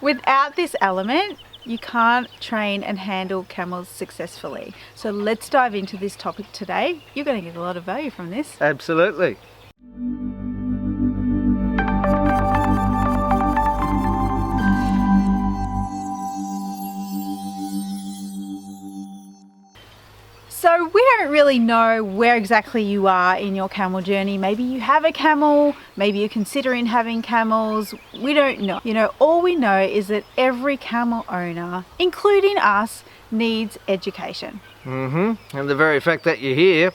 Without this element, you can't train and handle camels successfully. So let's dive into this topic today. You're going to get a lot of value from this. Absolutely. So we don't really know where exactly you are in your camel journey. Maybe you have a camel, maybe you're considering having camels. We don't know. All we know is that every camel owner, including us, needs education. And the very fact that you're here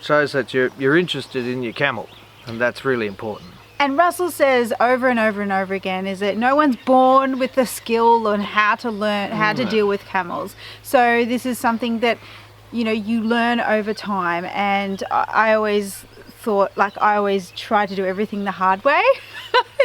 shows that you're interested in your camel, and that's really important. And Russell says over and over and over again is that no one's born with the skill on how to learn how to deal with camels. So this is something that you learn over time, and I always thought, I always tried to do everything the hard way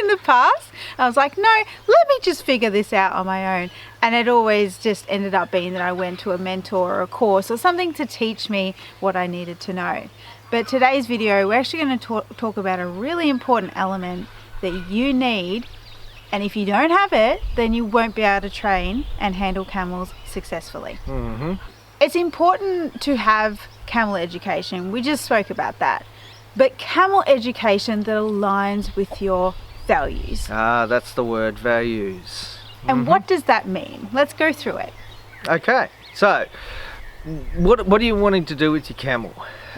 in the past. I was like, no, let me just figure this out on my own. And it always just ended up being that I went to a mentor or a course or something to teach me what I needed to know. But today's video, we're actually going to talk about a really important element that you need, and if you don't have it, then you won't be able to train and handle camels successfully. It's important to have camel education. We just spoke about that. But camel education that aligns with your values. That's the word, values. And what does that mean? Let's go through it. Okay, so what are you wanting to do with your camel?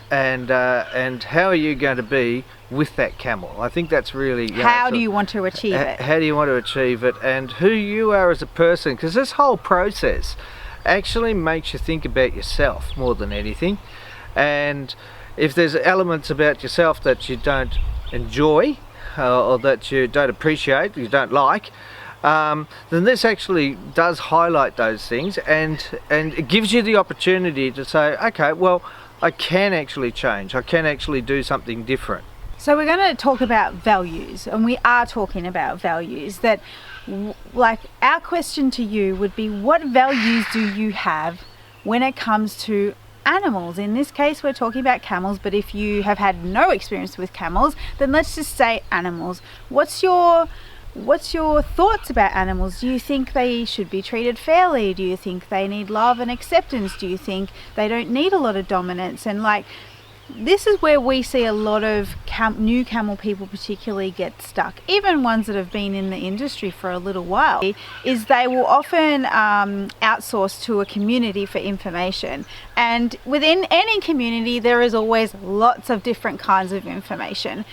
And how are you going to be with that camel? I think that's really... How do you want to achieve it? How do you want to achieve it, and who you are as a person, because this whole process actually makes you think about yourself more than anything. And if there's elements about yourself that you don't enjoy or that you don't appreciate, you don't like, then this actually does highlight those things, and it gives you the opportunity to say, okay, well, I can actually change, I can actually do something different. So we're going to talk about values, and we are talking about values. That, our question to you would be, what values do you have when it comes to animals? In this case, we're talking about camels, but if you have had no experience with camels, then let's just say animals. What's your thoughts about animals? Do you think they should be treated fairly? Do you think they need love and acceptance? Do you think they don't need a lot of dominance? And this is where we see a lot of new camel people particularly get stuck, even ones that have been in the industry for a little while, is they will often outsource to a community for information. And within any community, there is always lots of different kinds of information.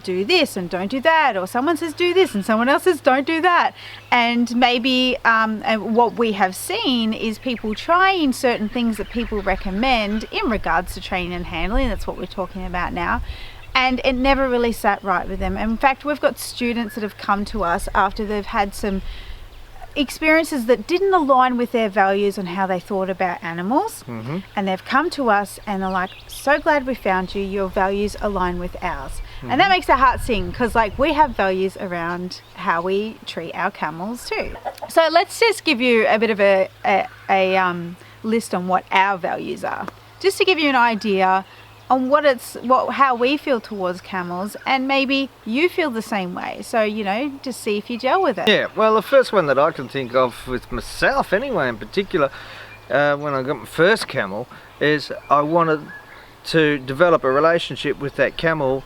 Do this and don't do that, or someone says do this and someone else says don't do that. And maybe and what we have seen is people trying certain things that people recommend in regards to training and handling. That's what we're talking about now, and it never really sat right with them. And in fact, we've got students that have come to us after they've had some experiences that didn't align with their values on how they thought about animals, and they've come to us and they're like, so glad we found you, your values align with ours. And that makes our heart sing, because we have values around how we treat our camels too. So let's just give you a bit of a list on what our values are, just to give you an idea on how we feel towards camels, and maybe you feel the same way. So, just see if you gel with it. Yeah, well, the first one that I can think of with myself anyway, in particular, when I got my first camel, is I wanted to develop a relationship with that camel,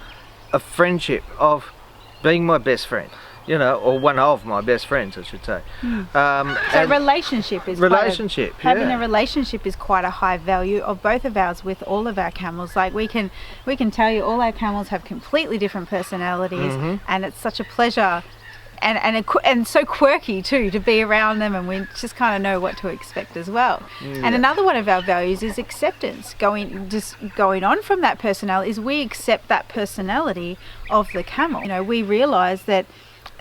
a friendship of being my best friend. Or one of my best friends, I should say. So relationship is having a relationship is quite a high value of both of ours with all of our camels. We can tell you all our camels have completely different personalities, and it's such a pleasure and so quirky too to be around them, and we just kind of know what to expect as well. And another one of our values is acceptance. Going on from that personality is we accept that personality of the camel. We realize that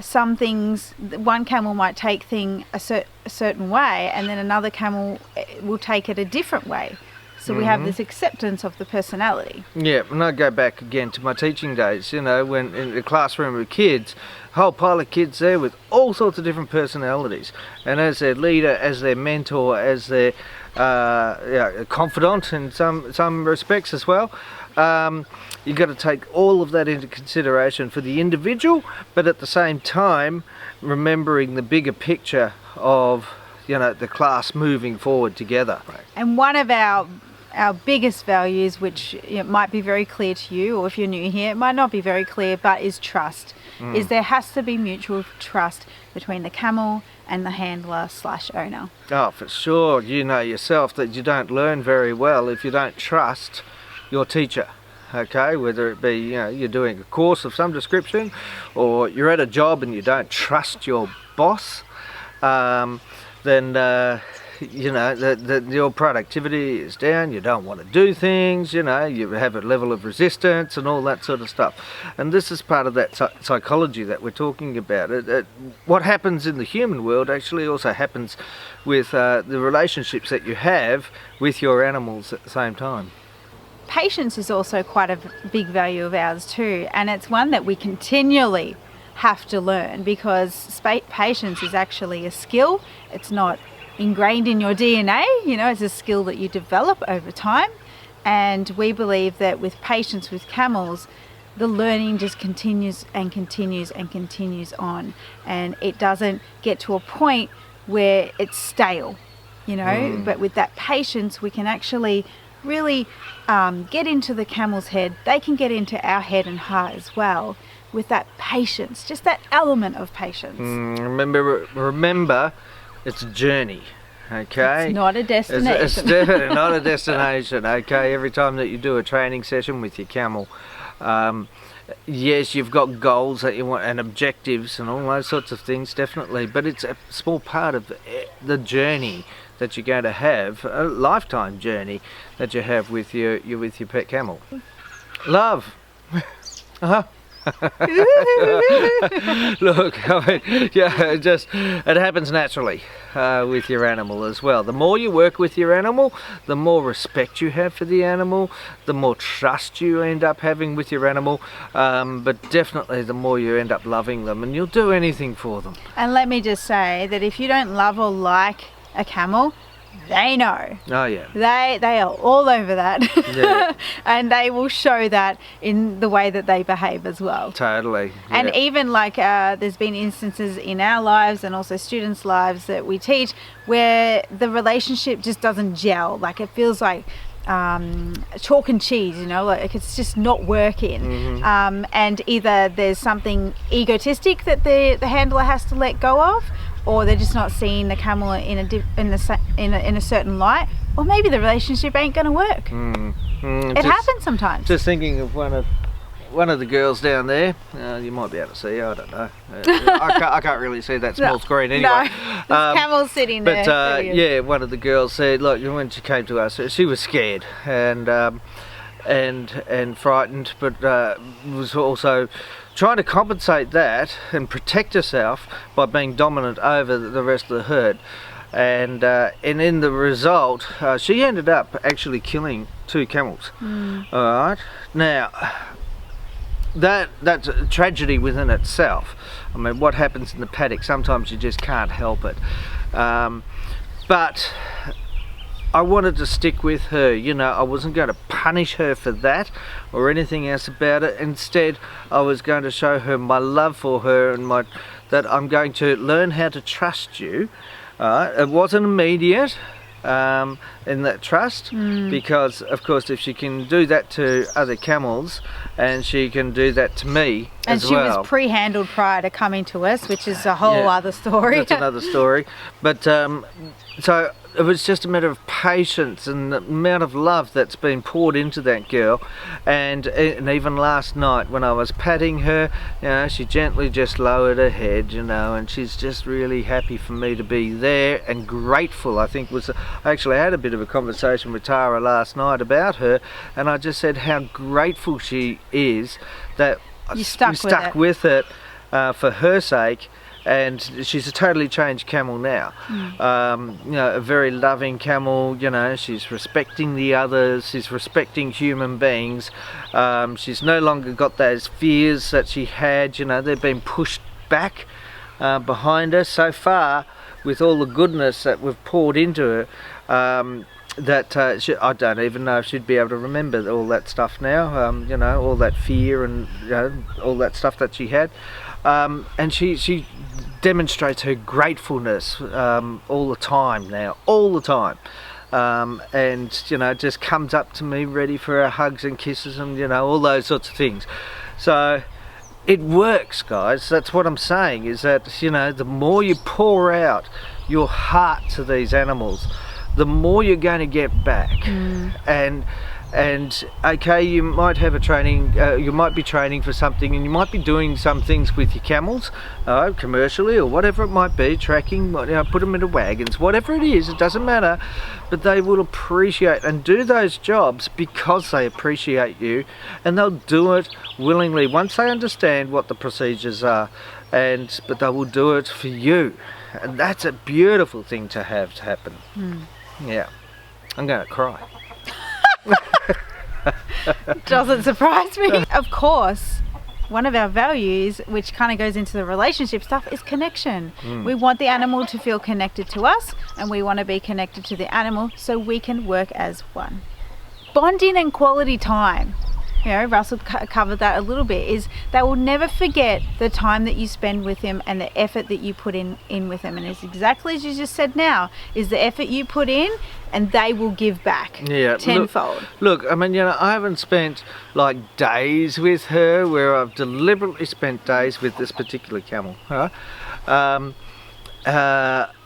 some things, one camel might take things a certain way, and then another camel will take it a different way. So we have this acceptance of the personality. Yeah, and I go back again to my teaching days, when in the classroom with kids, a whole pile of kids there with all sorts of different personalities. And as their leader, as their mentor, as their confidant in some respects as well, You've got to take all of that into consideration for the individual, but at the same time remembering the bigger picture of, you know, the class moving forward together. And one of our biggest values, which might be very clear to you, or if you're new here, it might not be very clear, but is trust. Is there has to be mutual trust between the camel and the handler / owner. Oh, for sure. You know yourself that you don't learn very well if you don't trust your teacher. Okay, whether it be, you know, you're doing a course of some description, or you're at a job and you don't trust your boss, then you know your productivity is down. You don't want to do things. You know, you have a level of resistance and all that sort of stuff. And this is part of that psychology that we're talking about. What happens in the human world actually also happens with the relationships that you have with your animals at the same time. Patience is also quite a big value of ours too, and it's one that we continually have to learn, because patience is actually a skill. It's not ingrained in your DNA, you know, it's a skill that you develop over time. And we believe that with patience with camels, the learning just continues and continues and continues on, and it doesn't get to a point where it's stale, you know. But with that patience, we can actually really get into the camel's head. They can get into our head and heart as well with that patience, just that element of patience. Remember, it's a journey. Okay, it's not a destination. It's definitely not a destination. Okay, every time that you do a training session with your camel, yes, you've got goals that you want and objectives and all those sorts of things, definitely, but it's a small part of the journey that you're going to have, a lifetime journey that you have with your pet camel. Love. Look, I mean, yeah, it happens naturally with your animal as well. The more you work with your animal, the more respect you have for the animal, the more trust you end up having with your animal, but definitely the more you end up loving them, and you'll do anything for them. And let me just say that if you don't love or like a camel, they know. Oh yeah. They are all over that. Yeah. And they will show that in the way that they behave as well. Totally. Yeah. And even like there's been instances in our lives and also students' lives that we teach where the relationship just doesn't gel. Like it feels like chalk and cheese, you know, like it's just not working. And either there's something egotistic that the handler has to let go of, or they're just not seeing the camel in a certain light, or maybe the relationship ain't going to work. It happens sometimes. Just thinking of one of the girls down there. You might be able to see. I don't know. I can't really see that small screen anyway. No, there's camels sitting there. But yeah, one of the girls said, look, when she came to us, she was scared and frightened, but was also trying to compensate that and protect herself by being dominant over the rest of the herd. And in the result, she ended up actually killing 2 camels. All right. Now, that's a tragedy within itself. I mean, what happens in the paddock, sometimes you just can't help it. But I wanted to stick with her, you know. I wasn't going to punish her for that or anything else about it. Instead, I was going to show her my love for her and that I'm going to learn how to trust you. It wasn't immediate in that trust, because of course if she can do that to other camels, and she can do that to me and as well. And she was pre-handled prior to coming to us, which is a whole other story. That's another story. But so it was just a matter of patience and the amount of love that's been poured into that girl. And even last night when I was patting her, you know, she gently just lowered her head, you know, and she's just really happy for me to be there and grateful. I actually had a bit of a conversation with Tara last night about her, and I just said how grateful she is that you stuck with it for her sake. And she's a totally changed camel now. You know, a very loving camel. You know, she's respecting the others. She's respecting human beings. She's no longer got those fears that she had. You know, they've been pushed back behind her so far with all the goodness that we've poured into her. that I don't even know if she'd be able to remember all that stuff now. You know, all that fear and all that stuff that she had, and she demonstrates her gratefulness all the time now, all the time. And you know, just comes up to me ready for her hugs and kisses and you know all those sorts of things. So it works, guys. That's what I'm saying, is that you know, the more you pour out your heart to these animals, the more you're going to get back. And okay, you might have a training, you might be training for something, and you might be doing some things with your camels, commercially or whatever it might be, tracking, you know, put them into wagons, whatever it is, it doesn't matter, but they will appreciate and do those jobs because they appreciate you, and they'll do it willingly once they understand what the procedures are, but they will do it for you, and that's a beautiful thing to have to happen. Yeah, I'm going to cry. Doesn't surprise me. Of course, one of our values, which kind of goes into the relationship stuff, is connection. We want the animal to feel connected to us, and we want to be connected to the animal so we can work as one. Bonding and quality time. You know, Russell covered that a little bit, is they will never forget the time that you spend with him and the effort that you put in with him. And it's exactly as you just said now, is the effort you put in, and they will give back tenfold. Look, I mean, you know, I haven't spent like days with her where I've deliberately spent days with this particular camel.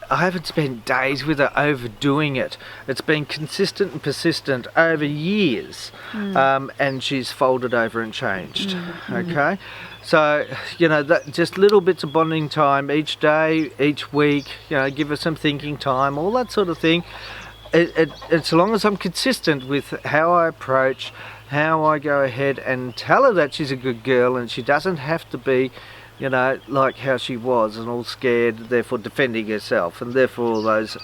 I haven't spent days with her overdoing it. It's been consistent and persistent over years, and she's folded over and changed. Okay, so you know, that just little bits of bonding time each day, each week. You know, give her some thinking time, all that sort of thing. As long as I'm consistent with how I approach, how I go ahead and tell her that she's a good girl, and she doesn't have to be, you know, like how she was and all scared, therefore defending herself, and therefore all those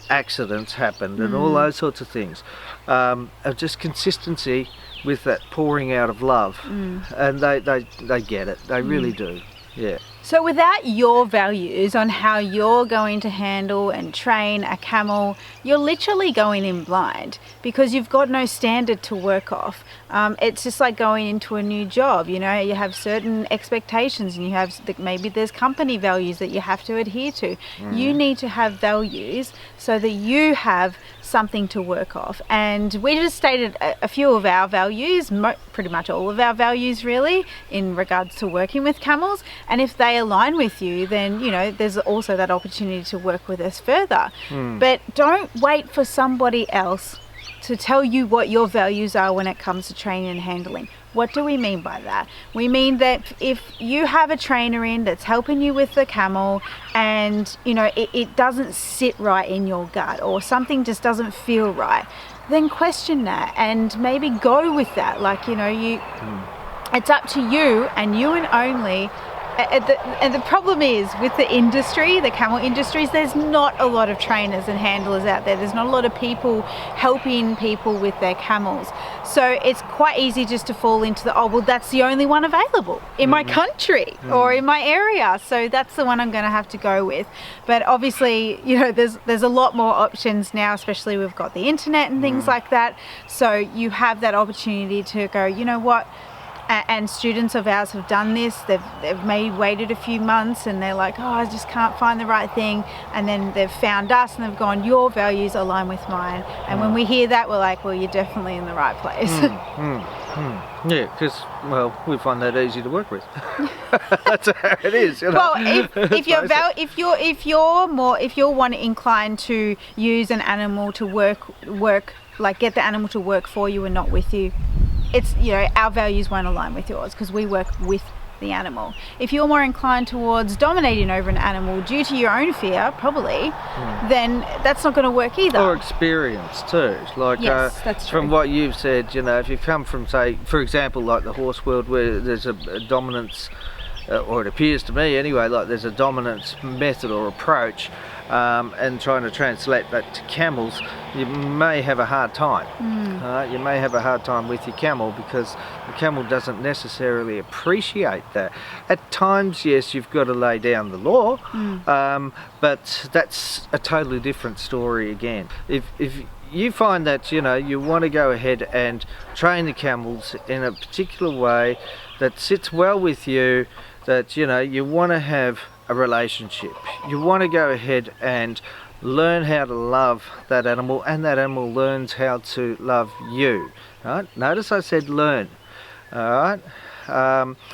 accidents happened and all those sorts of things. Of just consistency with that pouring out of love, and they get it. They really do. Yeah. So without your values on how you're going to handle and train a camel, you're literally going in blind because you've got no standard to work off. It's just like going into a new job. You know, you have certain expectations, and you have maybe there's company values that you have to adhere to. You need to have values so that you have something to work off. And we just stated a few of our values, pretty much all of our values really, in regards to working with camels. And if they align with you, then you know there's also that opportunity to work with us further. But don't wait for somebody else to tell you what your values are when it comes to training and handling. What do we mean by that? We mean that if you have a trainer in that's helping you with the camel, and you know it doesn't sit right in your gut, or something just doesn't feel right, then question that and maybe go with that. Like, you know, it's up to you and you and only. And the problem is with the industry, the camel industries, there's not a lot of trainers and handlers out there. There's not a lot of people helping people with their camels. So it's quite easy just to fall into the, oh, well, that's the only one available in my country or in my area. So that's the one I'm going to have to go with. But obviously, you know, there's a lot more options now, especially we've got the internet and things like that. So you have that opportunity to go, you know what? And students of ours have done this. They've maybe waited a few months and they're like, oh, I just can't find the right thing. And then they've found us and they've gone, your values align with mine. And when we hear that, we're like, well, you're definitely in the right place. Yeah, because, well, we find that easy to work with. That's how it is. You know? Well, if you're one inclined to use an animal to work, like get the animal to work for you and not with you, it's, you know, our values won't align with yours because we work with the animal. If you're more inclined towards dominating over an animal due to your own fear, probably, then that's not going to work either. Or experience too. Like, yes, that's true. From what you've said, you know, if you come from, say, for example, like the horse world where there's a dominance, or it appears to me anyway, like there's a dominance method or approach, and trying to translate that to camels, you may have a hard time. You may have a hard time with your camel because the camel doesn't necessarily appreciate that. At times, yes, you've got to lay down the law, but that's a totally different story again. If you find that you want to go ahead and train the camels in a particular way that sits well with you, that you want to have a relationship, you want to go ahead and learn how to love that animal, and that animal learns how to love you. Right? Notice I said learn. All right.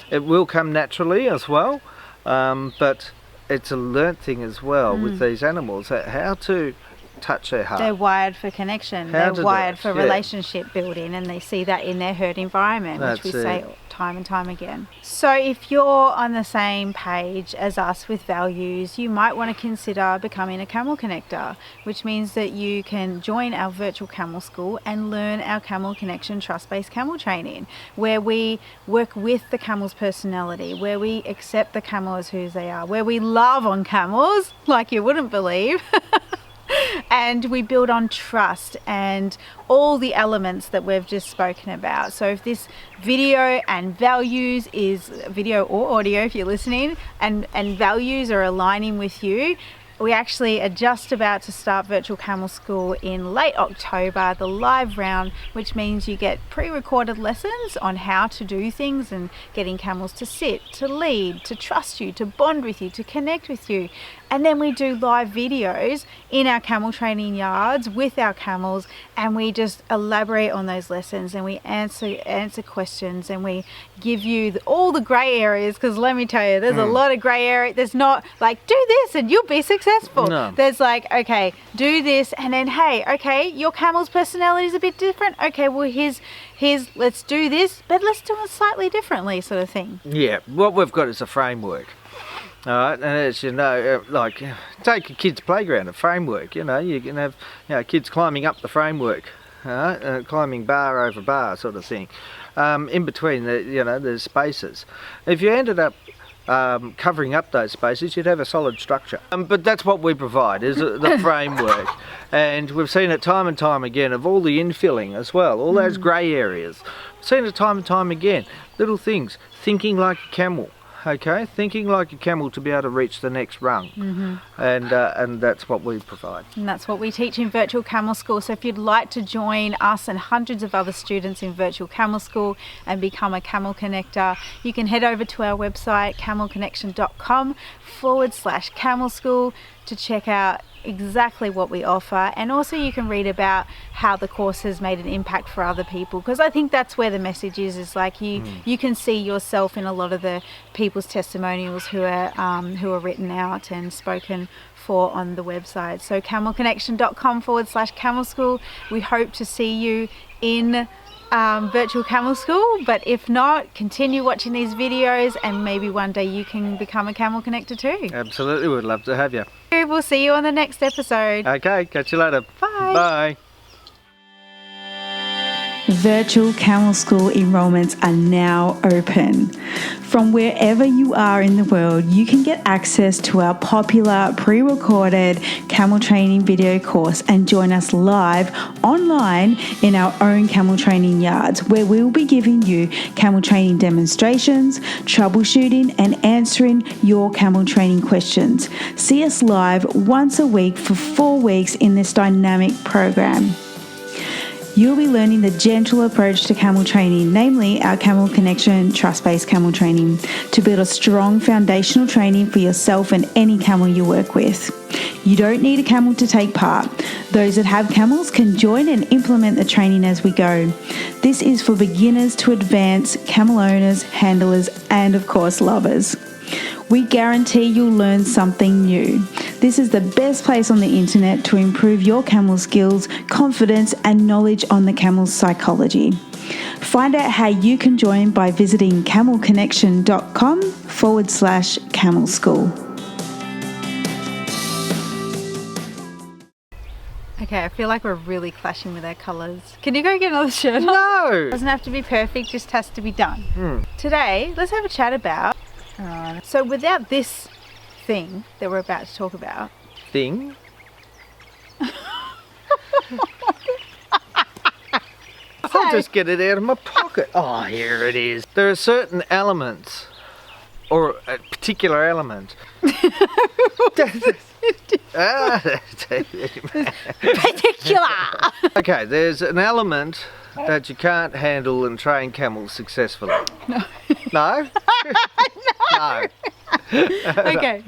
It will come naturally as well, but it's a learnt thing as well with these animals, how to touch their heart. They're wired for connection. They're wired for relationship building, and they see that in their herd environment, which we say time and time again. So if you're on the same page as us with values, you might want to consider becoming a camel connector, which means that you can join our Virtual Camel School and learn our Camel Connection trust-based camel training, where we work with the camel's personality, where we accept the camel as who they are, where we love on camels like you wouldn't believe. And we build on trust and all the elements that we've just spoken about. So if this video and values is video or audio, if you're listening, and values are aligning with you, we actually are just about to start Virtual Camel School in late October, the live round, which means you get pre-recorded lessons on how to do things and getting camels to sit, to lead, to trust you, to bond with you, to connect with you. And then we do live videos in our camel training yards with our camels, and we just elaborate on those lessons, and we answer questions, and we give you all the grey areas, because let me tell you, there's a lot of grey area. There's not like, do this and you'll be successful. No. There's like, okay, do this, and then, hey, okay, your camel's personality is a bit different. Okay, well, here's let's do this, but let's do it slightly differently, sort of thing. Yeah, what we've got is a framework. All right, and as you know, like take a kid's playground, a framework. You can have kids climbing up the framework, climbing bar over bar, sort of thing. In between, there's spaces. If you ended up covering up those spaces, you'd have a solid structure. But that's what we provide, is the framework. And we've seen it time and time again of all the infilling as well, all those grey areas. We've seen it time and time again. Little things, thinking like a camel. Okay, thinking like a camel to be able to reach the next rung, and that's what we provide. And that's what we teach in Virtual Camel School. So if you'd like to join us and hundreds of other students in Virtual Camel School and become a camel connector, you can head over to our website camelconnection.com/camel school to check out exactly what we offer, and also you can read about how the course has made an impact for other people, because I think that's where the message is like you can see yourself in a lot of the people's testimonials who are written out and spoken for on the website. So camelconnection.com/camel school. We hope to see you in Virtual Camel School, but if not, continue watching these videos and maybe one day you can become a camel connector too. Absolutely, we'd love to have you. We'll see you on the next episode. Okay, catch you later. Bye. Bye. Virtual Camel School enrollments are now open. From wherever you are in the world, you can get access to our popular pre-recorded camel training video course and join us live online in our own camel training yards, where we will be giving you camel training demonstrations, troubleshooting, and answering your camel training questions. See us live once a week for 4 weeks in this dynamic program. You'll be learning the gentle approach to camel training, namely our Camel Connection trust-based camel training, to build a strong foundational training for yourself and any camel you work with. You don't need a camel to take part. Those that have camels can join and implement the training as we go. This is for beginners to advanced camel owners, handlers, and of course lovers. We guarantee you'll learn something new. This is the best place on the internet to improve your camel skills, confidence, and knowledge on the camel's psychology. Find out how you can join by visiting camelconnection.com/camel school. Okay, I feel like we're really clashing with our colours. Can you go get another shirt on? No! It doesn't have to be perfect, just has to be done. Today, let's have a chat about... so without this thing that we're about to talk about... Thing? I'll just get it out of my pocket. Oh, here it is. There are certain elements, or a particular element. Particular! Okay, there's an element that you can't handle and train camels successfully. No. No? No. Okay.